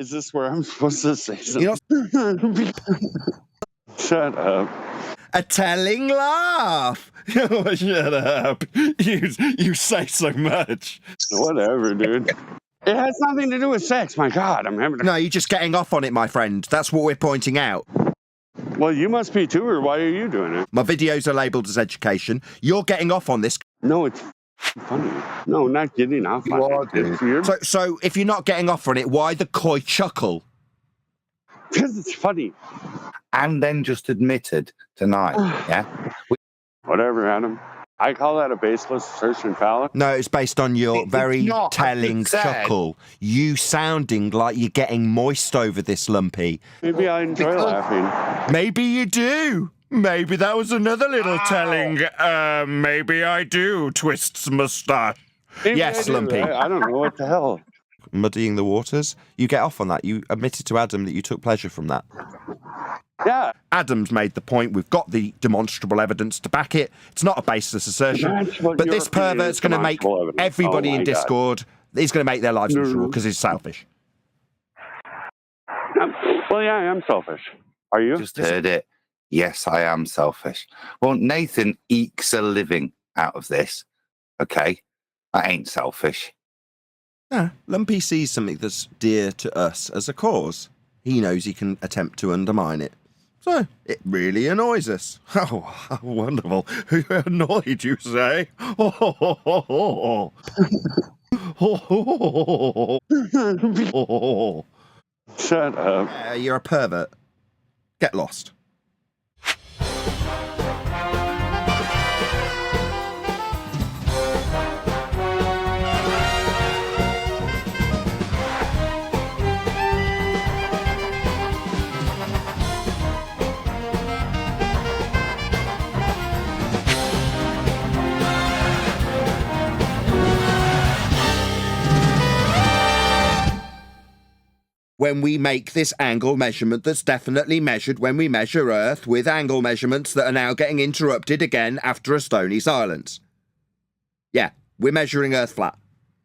Is this where I'm supposed to say You're something? Shut up. A telling laugh. Oh, shut up. You say so much. Whatever, dude. It has nothing to do with sex. My God, I'm having a... No, you're just getting off on it, my friend. That's what we're pointing out. Well, you must be too, or why are you doing it? My videos are labelled as education. You're getting off on this. No, it's funny. No, not getting off You on are, it. dude. It's weird. So if you're not getting off on it, why the coy chuckle? Because it's funny. And then just admitted tonight, yeah? Whatever, Adam. I call that a baseless assertion, pal. No, it's based on your It's very not. I telling just said- chuckle. You sounding like you're getting moist over this, Lumpy. Maybe I enjoy laughing. Maybe you do. Maybe that was another little telling. Maybe I do. Twists moustache. Maybe Yes, I do. Lumpy. I don't know what the hell. Muddying the waters. You get off on that. You admitted to Adam that you took pleasure from that. Yeah. Adam's made the point. We've got the demonstrable evidence to back it. It's not a baseless assertion. That's what But your this opinion pervert's is, going to make demonstrable evidence. everybody Oh, my in God. Discord, he's going to make their lives miserable because he's selfish. Well, yeah, I am selfish. Are you? Just heard it. Yes, I am selfish. Well, Nathan ekes a living out of this. Okay? I ain't selfish. Yeah, Lumpy sees something that's dear to us as a cause. He knows he can attempt to undermine it. So, it really annoys us. Oh, how wonderful. Annoyed, you say? Shut up. You're a pervert. Get lost. When we make this angle measurement that's definitely measured when we measure Earth with angle measurements that are now getting interrupted again after a stony silence. Yeah, we're measuring Earth flat.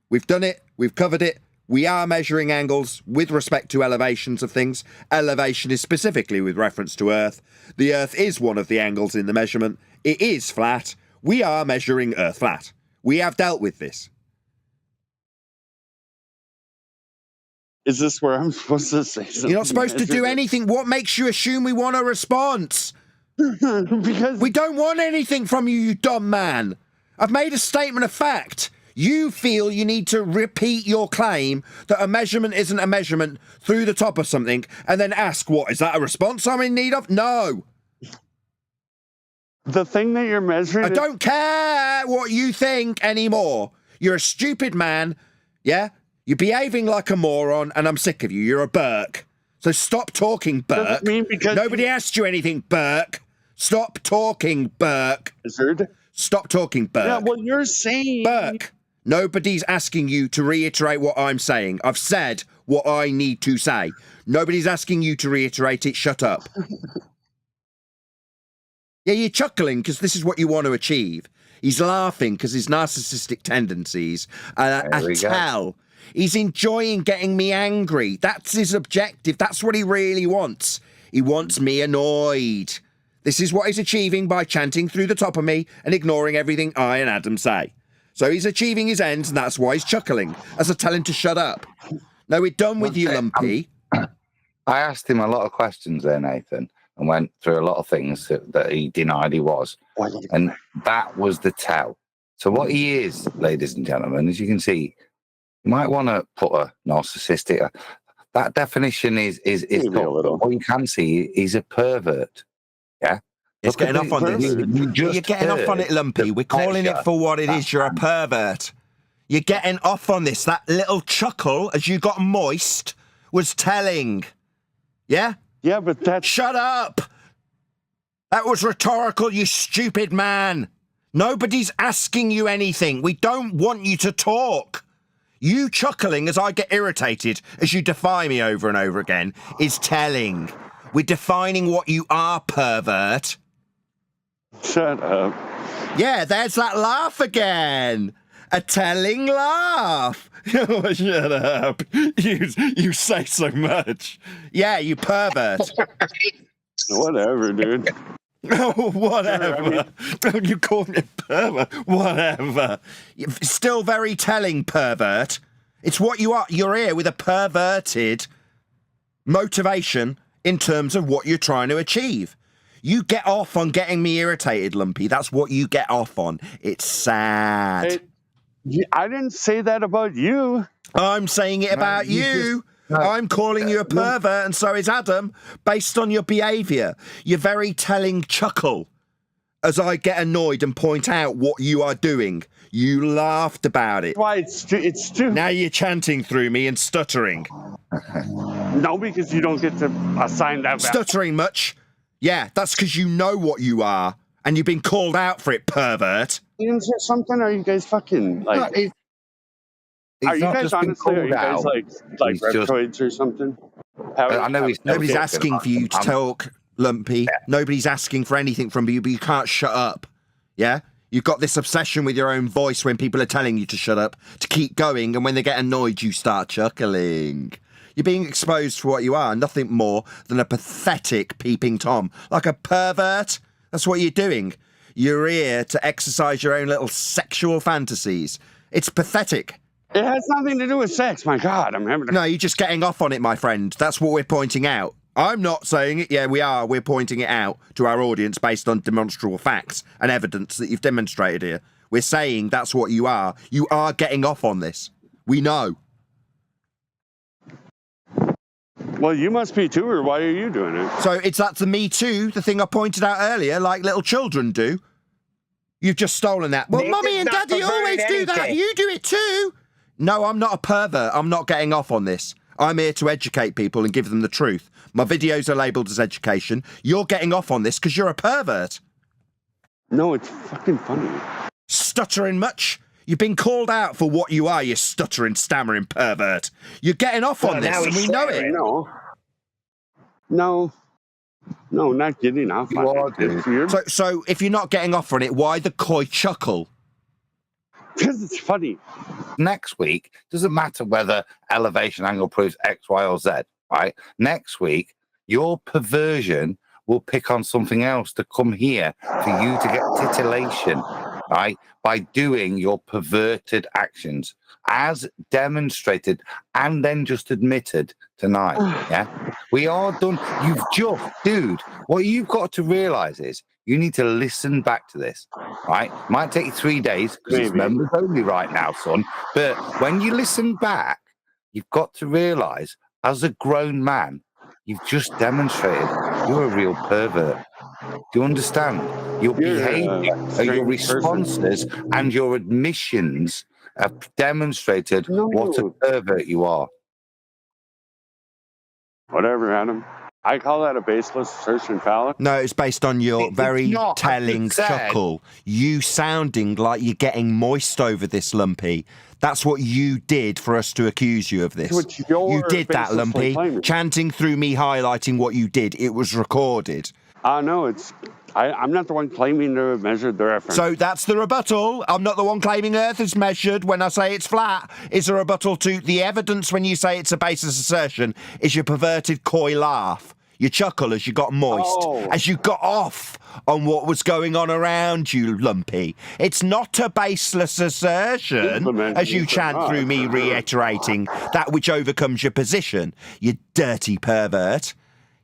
We've done it, we've covered it, we are measuring angles with respect to elevations of things. Elevation is specifically with reference to Earth. The Earth is one of the angles in the measurement. It is flat. We are measuring Earth flat. We have dealt with this. Is this where I'm supposed to say something? You're not supposed to do anything. What makes you assume we want a response? Because We don't want anything from you, you dumb man. I've made a statement of fact. You feel you need to repeat your claim that a measurement isn't a measurement through the top of something and then ask, what, is that a response I'm in need of? No. the thing that you're measuring... I don't care what you think anymore. You're a stupid man, yeah? You're behaving like a moron, and I'm sick of you. You're a Burke. So stop talking, Burke. Doesn't mean because Nobody asked you anything, Burke. Stop talking, Burke. Lizard. Stop talking, Burke. Yeah, well, you're saying... Burke, nobody's asking you to reiterate what I'm saying. I've said what I need to say. Nobody's asking you to reiterate it. Shut up. Yeah, you're chuckling because this is what you want to achieve. He's laughing because his narcissistic tendencies. I tell. He's enjoying getting me angry. That's his objective. That's what he really wants. He wants me annoyed. This is what he's achieving by chanting through the top of me and ignoring everything I and Adam say. So he's achieving his ends, and that's why he's chuckling, as I tell him to shut up. No, we're done with you, Lumpy. I asked him a lot of questions there, Nathan, and went through a lot of things that he denied he was. And that was the tell. So what he is, ladies and gentlemen, as you can see, you might want to put a narcissistic... That definition is what you can see, he's a pervert. Yeah? It's getting off on this. You're getting off on it, Lumpy. We're calling it for what it is. You're a pervert. You're getting off on this. That little chuckle as you got moist was telling. Yeah? Yeah, but that's... Shut up! That was rhetorical, you stupid man. Nobody's asking you anything. We don't want you to talk. You chuckling as I get irritated as you defy me over and over again is telling. We're defining what you are, pervert. Shut up. Yeah, there's that laugh again. A telling laugh. Oh, shut up. You say so much. Yeah, you pervert. Whatever, dude. Oh, whatever. You call me a pervert. Whatever. Still very telling, pervert. It's what you are. You're here with a perverted motivation in terms of what you're trying to achieve. You get off on getting me irritated, Lumpy. That's what you get off on. It's sad. I didn't say that about you. I'm saying it about you. I'm calling you a pervert, and so is Adam, based on your behaviour. Your very telling chuckle as I get annoyed and point out what you are doing. You laughed about it. Why it's too. Now you're chanting through me and stuttering. No, because you don't get to assign that. Stuttering much? Yeah, that's because you know what you are, and you've been called out for it, pervert. Or something? Are you guys fucking like? Are you guys honestly? Are you guys like reptoids or something? I know nobody's asking for you to talk, Lumpy. Yeah. Nobody's asking for anything from you, but you can't shut up. Yeah? You've got this obsession with your own voice when people are telling you to shut up, to keep going, and when they get annoyed, you start chuckling. You're being exposed for what you are, nothing more than a pathetic peeping Tom. Like a pervert. That's what you're doing. You're here to exercise your own little sexual fantasies. It's pathetic. It has nothing to do with sex, my God. I'm having No, you're just getting off on it, my friend. That's what we're pointing out. I'm not saying it. Yeah, we are. We're pointing it out to our audience based on demonstrable facts and evidence that you've demonstrated here. We're saying that's what you are. You are getting off on this. We know. Well, you must be too, or why are you doing it? So that's the Me Too, the thing I pointed out earlier, like little children do. You've just stolen that. Well, Mummy and Daddy always do that. You do it too. No, I'm not a pervert. I'm not getting off on this. I'm here to educate people and give them the truth. My videos are labelled as education. You're getting off on this because you're a pervert. No, it's fucking funny. Stuttering much? You've been called out for what you are, you stuttering, stammering pervert. You're getting off on this, and we know it. No, not getting off on it. So if you're not getting off on it, why the coy chuckle? Because it's funny. Next week, doesn't matter whether elevation angle proves X, Y, or Z, right? Next week, your perversion will pick on something else to come here for you to get titillation, right? By doing your perverted actions as demonstrated and then just admitted tonight, yeah? We are done. Dude, what you've got to realize is you need to listen back to this, right? Might take you 3 days because it's members only right now, son. But when you listen back, you've got to realize as a grown man, you've just demonstrated you're a real pervert. Do you understand? Your behavior, your responses, and your admissions have demonstrated what a pervert you are. Whatever, Adam. I call that a baseless assertion, pal. No, it's based on your very telling chuckle. You sounding like you're getting moist over this, Lumpy. That's what you did for us to accuse you of this. You did that, Lumpy. Chanting through me, highlighting what you did. It was recorded. No, I'm not the one claiming to have measured the reference. So that's the rebuttal. I'm not the one claiming Earth is measured when I say it's flat. It's a rebuttal to the evidence when you say it's a baseless assertion is your perverted coy laugh. You chuckle as you got moist, as you got off on what was going on around you, Lumpy. It's not a baseless assertion, as you chant through me reiterating that which overcomes your position, you dirty pervert.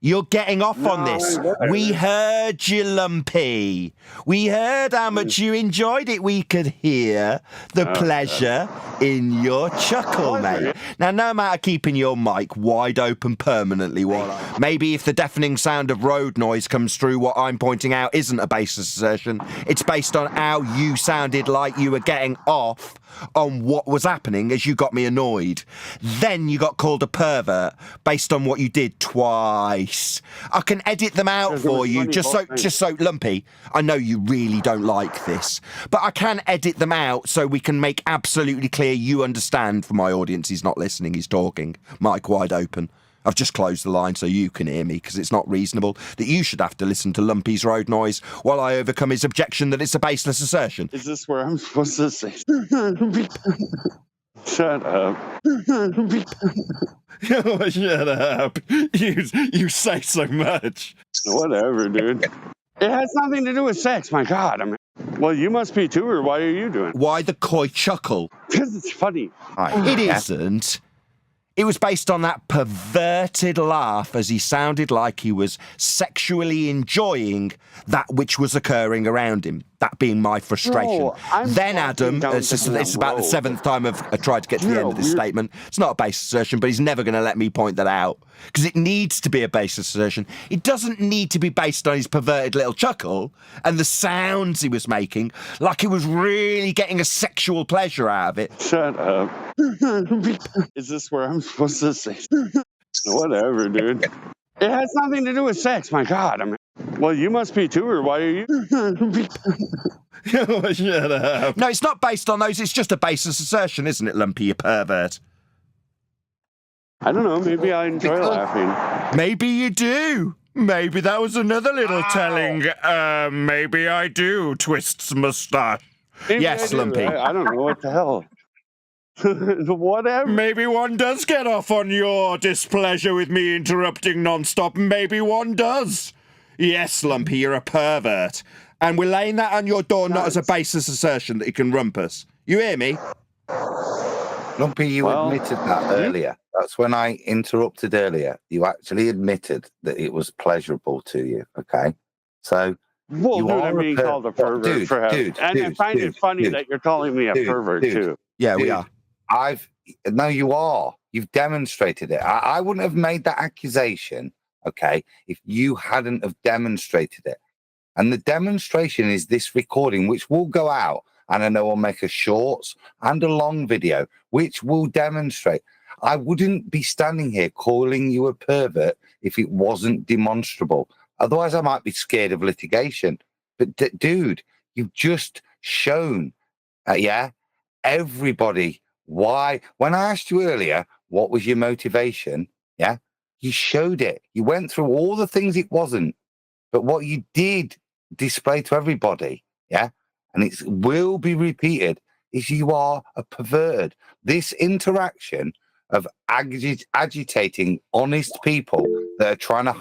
You're getting off on this. We heard you, Lumpy. We heard how much you enjoyed it. We could hear the pleasure in your chuckle, mate. Now, no matter keeping your mic wide open permanently, maybe if the deafening sound of road noise comes through, what I'm pointing out isn't a baseless assertion. It's based on how you sounded like you were getting off on what was happening as you got me annoyed. Then you got called a pervert based on what you did twice. I can edit them out for you just so Lumpy, I know you really don't like this, but I can edit them out so we can make absolutely clear you understand. For my audience, he's not listening, he's talking, mic wide open. I've just closed the line so you can hear me, because it's not reasonable that you should have to listen to Lumpy's road noise while I overcome his objection that it's a baseless assertion. Is this where I'm supposed to say? Shut up. Oh, shut up. You say so much. Whatever, dude. It has nothing to do with sex, my God. Well, you must be too, or why are you doing it? Why the coy chuckle? Because it's funny. It isn't. It was based on that perverted laugh as he sounded like he was sexually enjoying that which was occurring around him. That being my frustration. No, Then, Adam, it's about the seventh time I've tried to get to the end of this statement. It's not a base assertion, but he's never going to let me point that out. Because it needs to be a base assertion. It doesn't need to be based on his perverted little chuckle and the sounds he was making, like he was really getting a sexual pleasure out of it. Shut up. Is this where I'm supposed to say? Whatever, dude. It has nothing to do with sex, my God. Well, you must be too, or why are you? Oh, shut up. No, it's not based on those. It's just a baseless assertion, isn't it, Lumpy, you pervert? I don't know. Maybe I enjoy laughing. Maybe you do. Maybe that was another little telling. Maybe I do. Twists moustache. Yes, Lumpy. I don't know what the hell. Whatever. Maybe one does get off on your displeasure with me interrupting non-stop. Maybe one does. Yes, Lumpy, you're a pervert. And we're laying that on your door not as a baseless assertion that you can rumpus. You hear me? Lumpy, you admitted that earlier. That's when I interrupted earlier. You actually admitted that it was pleasurable to you, okay? So... Well, dude, I'm being called a pervert for having... And I find it funny that you're calling me a pervert, too. Yeah, we are. No, you are. You've demonstrated it. I wouldn't have made that accusation, okay, if you hadn't have demonstrated it. And the demonstration is this recording, which will go out, and I know I'll make a shorts and a long video, which will demonstrate. I wouldn't be standing here calling you a pervert if it wasn't demonstrable. Otherwise, I might be scared of litigation. But, dude, you've just shown, everybody why. When I asked you earlier, what was your motivation? Yeah, you showed it. You went through all the things it wasn't. But what you did display to everybody, and it will be repeated, is you are a pervert. This interaction of agitating honest people that are trying to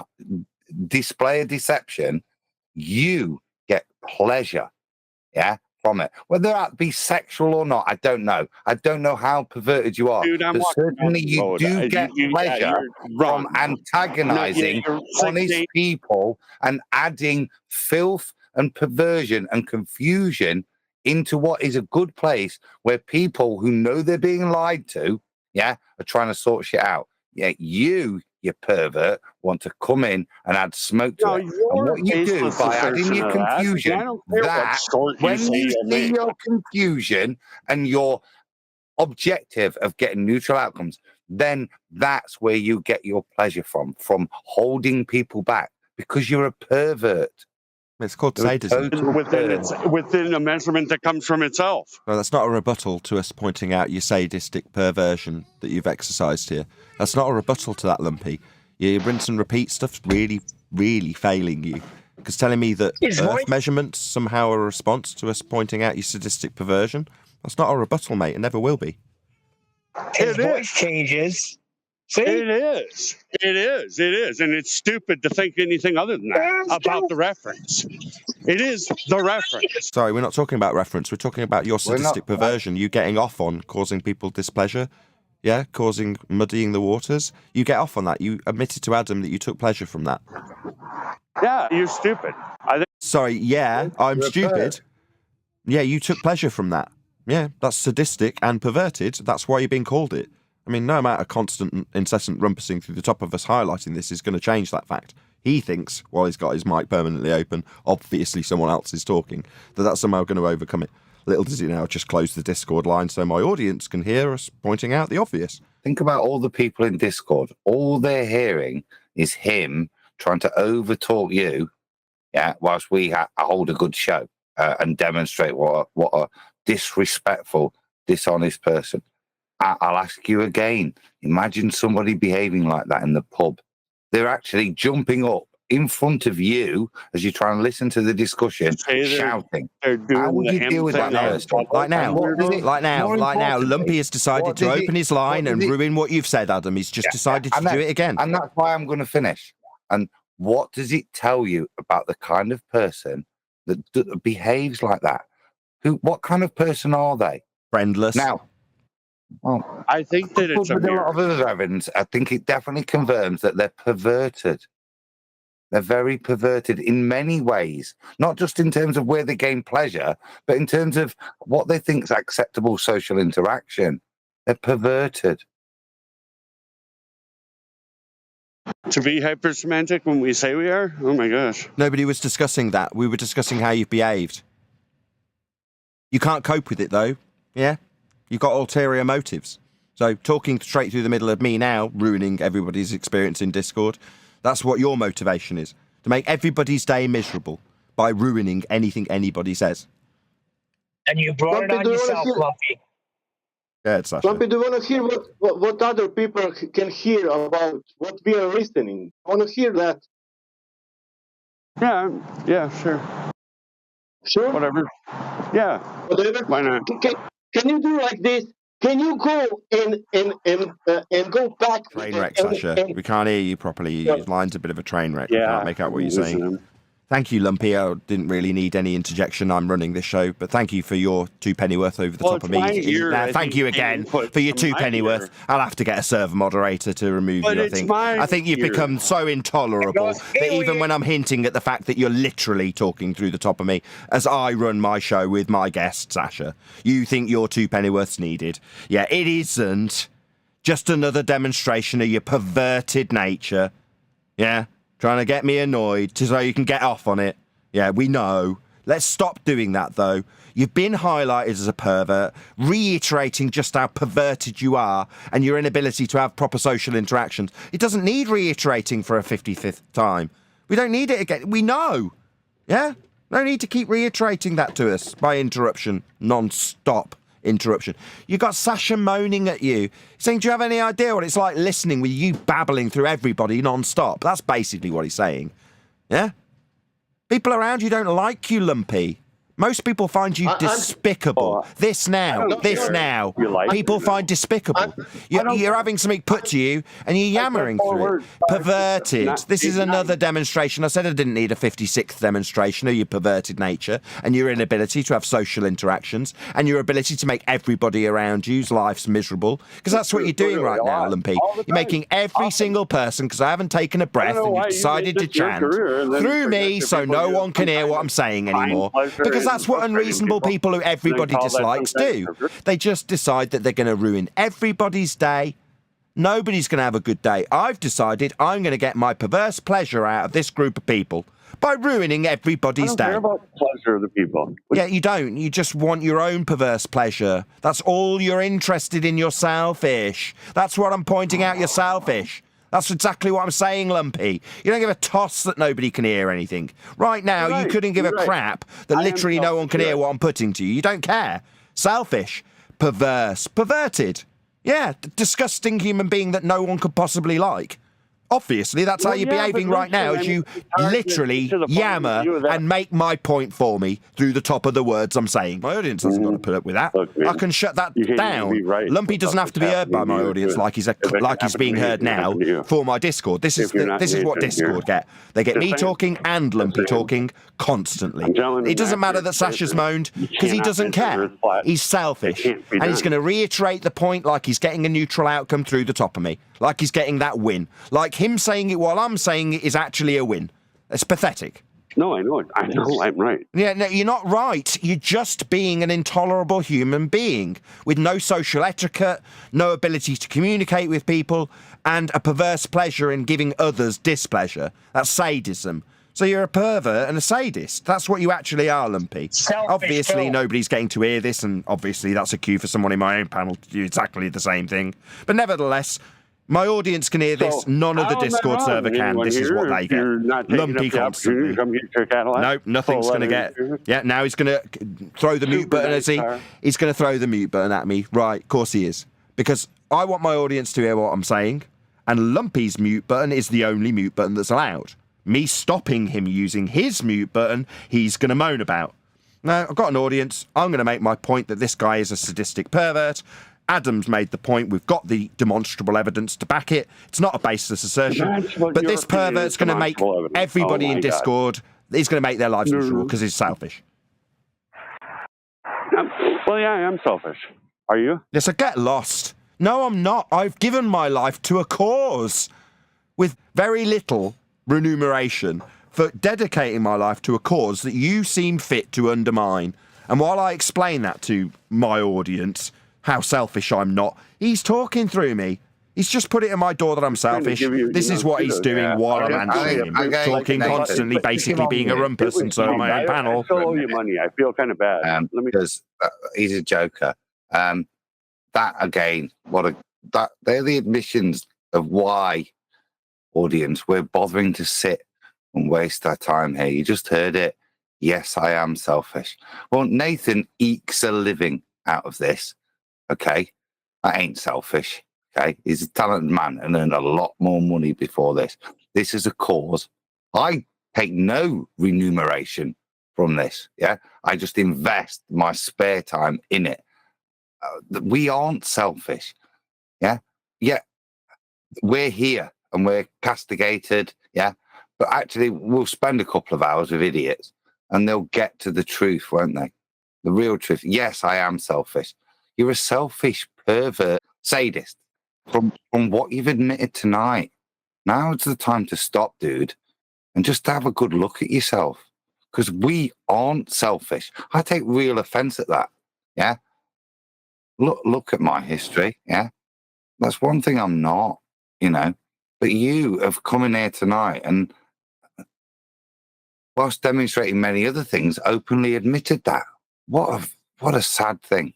display a deception, you get pleasure, from it. Whether that be sexual or not, I don't know. I don't know how perverted you are. Dude, but certainly you do get pleasure from antagonizing honest people and adding filth and perversion and confusion into what is a good place where people who know they're being lied to, are trying to sort shit out. Yeah, you pervert, want to come in and add smoke to it. And what you do by adding your confusion, that when you see your confusion and your objective of getting neutral outcomes, then that's where you get your pleasure from holding people back, because you're a pervert. It's called sadism. Within a measurement that comes from itself. Well, that's not a rebuttal to us pointing out your sadistic perversion that you've exercised here. That's not a rebuttal to that, Lumpy. Your rinse and repeat stuff's really, really failing you. Because telling me that Earth measurements somehow are a response to us pointing out your sadistic perversion, that's not a rebuttal, mate. It never will be. His voice changes. See? It is. And it's stupid to think anything other than that about the reference. It is the reference. Sorry, we're not talking about reference. We're talking about your sadistic perversion. You getting off on causing people displeasure. Yeah, muddying the waters. You get off on that. You admitted to Adam that you took pleasure from that. Yeah, you're stupid. Sorry, I'm stupid. Yeah, you took pleasure from that. Yeah, that's sadistic and perverted. That's why you're being called it. I mean, no amount of constant, incessant rumpusing through the top of us highlighting this is going to change that fact. He thinks, while he's got his mic permanently open, obviously someone else is talking, that's somehow going to overcome it. Little does he now just close the Discord line so my audience can hear us pointing out the obvious. Think about all the people in Discord. All they're hearing is him trying to overtalk you, whilst we hold a good show and demonstrate what a disrespectful, dishonest person. I'll ask you again, Imagine somebody behaving like that in the pub. They're actually jumping up in front of you as you try and listen to the discussion, shouting. How would you deal with that person? Like now, Lumpy has decided to open his line and ruin what you've said, Adam. He's just decided to do it again. And that's why I'm going to finish. And what does it tell you about the kind of person that behaves like that? What kind of person are they? Friendless. Now, well, I think that it's a lot of other evidence. I think it definitely confirms that they're perverted. They're very perverted in many ways, not just in terms of where they gain pleasure, but in terms of what they think is acceptable social interaction. They're perverted. To be hypersemantic when we say we are? Oh my gosh. Nobody was discussing that. We were discussing how you've behaved. You can't cope with it, though. Yeah? You've got ulterior motives. So talking straight through the middle of me now, ruining everybody's experience in Discord, that's what your motivation is. To make everybody's day miserable by ruining anything anybody says. And you brought it on yourself, Lumpy. Yeah, it's Sasha. Lumpy, do you want to hear what other people can hear about what we are listening? I want to hear that. Yeah, sure. Sure? Whatever. Yeah. Whatever? Why not? Can you do like this? Can you go and go back? Train wreck, Sasha. We can't hear you properly. Your line's a bit of a train wreck. Yeah. We can't make out what you're saying. Thank you, Lumpy. I didn't really need any interjection. I'm running this show, but thank you for your 2 pennyworth over the top of me. Thank you again for your 2 pennyworth. I'll have to get a server moderator to remove you, I think. I think you've become so intolerable that even when I'm hinting at the fact that you're literally talking through the top of me as I run my show with my guest, Sasha, you think your 2 pennyworth's needed. Yeah, it isn't. Just another demonstration of your perverted nature. Yeah? Trying to get me annoyed so you can get off on it. Yeah, we know. Let's stop doing that, though. You've been highlighted as a pervert, reiterating just how perverted you are and your inability to have proper social interactions. It doesn't need reiterating for a 55th time. We don't need it again. We know. Yeah? No need to keep reiterating that to us by interruption, non-stop interruption. You got Sasha moaning at you, saying, do you have any idea what it's like listening with you babbling through everybody non-stop? That's basically what he's saying. Yeah? People around you don't like you, Lumpy. Most people find you despicable. This now. People find despicable. You're having something put to you and you're yammering through it. Perverted. This is another demonstration. I said I didn't need a 56th demonstration of your perverted nature and your inability to have social interactions and your ability to make everybody around you's lives miserable. Because that's what you're doing right now, Lumpy. You're making every single person, because I haven't taken a breath and you've decided to chant through me so no one can hear what I'm saying anymore. Because that's what unreasonable people who everybody dislikes do. They just decide that they're going to ruin everybody's day. Nobody's going to have a good day. I've decided I'm going to get my perverse pleasure out of this group of people by ruining everybody's day. I don't care about the pleasure of the people. Yeah, you don't. You just want your own perverse pleasure. That's all you're interested in. You're selfish. That's what I'm pointing out. You're selfish. That's exactly what I'm saying, Lumpy. You don't give a toss that nobody can hear anything. Right now, you couldn't give a crap that literally no one can hear what I'm putting to you. You don't care. Selfish. Perverse. Perverted. Yeah, disgusting human being that no one could possibly like. Obviously, that's how you're behaving right now, as you literally yammer and make my point for me through the top of the words I'm saying. My audience hasn't got to put up with that. I can shut that down. Lumpy doesn't have to be heard by my audience like he's being heard now for my Discord. This is what Discord get. They get me talking and Lumpy talking constantly. It doesn't matter that Sasha's moaned, because he doesn't care. He's selfish. And he's going to reiterate the point like he's getting a neutral outcome through the top of me. Like he's getting that win. Like him saying it while I'm saying it is actually a win. It's pathetic. No, I know it. I know I'm right. Yeah, no, you're not right. You're just being an intolerable human being with no social etiquette, no ability to communicate with people, and a perverse pleasure in giving others displeasure. That's sadism. So you're a pervert and a sadist. That's what you actually are, Lumpy. Obviously, nobody's getting to hear this, and obviously that's a cue for someone in my own panel to do exactly the same thing. But nevertheless, my audience can hear this. None of the Discord server can. This is what they get. Lumpy constantly. Nope, nothing's going to get... Yeah, now he's going to throw the mute button, is he? He's going to throw the mute button at me. Right, of course he is. because I want my audience to hear what I'm saying, and Lumpy's mute button is the only mute button that's allowed. Me stopping him using his mute button, he's going to moan about. Now, I've got an audience. I'm going to make my point that this guy is a sadistic pervert. Adam's made the point. We've got the demonstrable evidence to back it. It's not a baseless assertion. But this pervert's going to make everybody in Discord, he's going to make their lives miserable because he's selfish. Well, yeah, I am selfish. Are you? Yes, so get lost. No, I'm not. I've given my life to a cause with very little remuneration for dedicating my life to a cause that you seem fit to undermine. And while I explain that to my audience, how selfish I'm not, he's talking through me. He's just put it in my door that I'm selfish. This is what he's doing while I'm answering him. Talking constantly, basically being a rumpus, and so am I in panel. I still owe you money. I feel kind of bad. Because he's a joker. That again, they're the admissions of why, audience, we're bothering to sit and waste our time here. You just heard it. Yes, I am selfish. Well, Nathan ekes a living out of this. Okay, that ain't selfish. Okay, he's a talented man and earned a lot more money before this. This is a cause. I take no remuneration from this. Yeah, I just invest my spare time in it. We aren't selfish. Yeah, we're here and we're castigated. Yeah, but actually, we'll spend a couple of hours with idiots, and they'll get to the truth, won't they? The real truth. Yes, I am selfish. You're a selfish pervert, sadist. From what you've admitted tonight, now it's the time to stop, dude, and just have a good look at yourself. Because we aren't selfish. I take real offense at that. Yeah. Look at my history. Yeah. That's one thing I'm not, But you have come in here tonight and, whilst demonstrating many other things, openly admitted that. What a sad thing.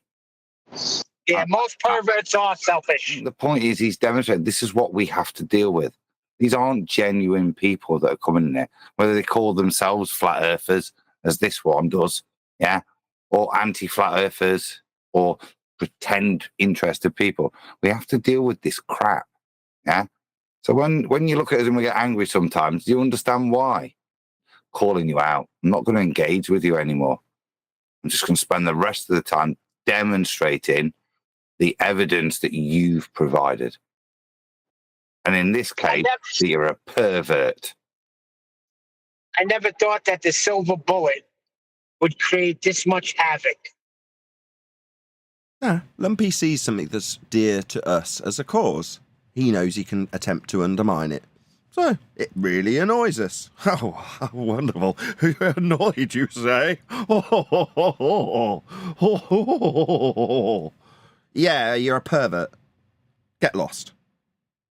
Yeah, most perverts are selfish. The point is, he's demonstrated this is what we have to deal with. These aren't genuine people that are coming in there, whether they call themselves flat earthers, as this one does, yeah, or anti-flat earthers, or pretend interested people. We have to deal with this crap, yeah. So when you look at us and we get angry sometimes, do you understand why? Calling you out. I'm not going to engage with you anymore. I'm just going to spend the rest of the time demonstrating the evidence that you've provided. And in this case, you're a pervert. I never thought that the silver bullet would create this much havoc. No, Lumpy sees something that's dear to us as a cause. He knows he can attempt to undermine it. So, it really annoys us. Oh, how wonderful. Annoyed, you say? Yeah, you're a pervert. Get lost.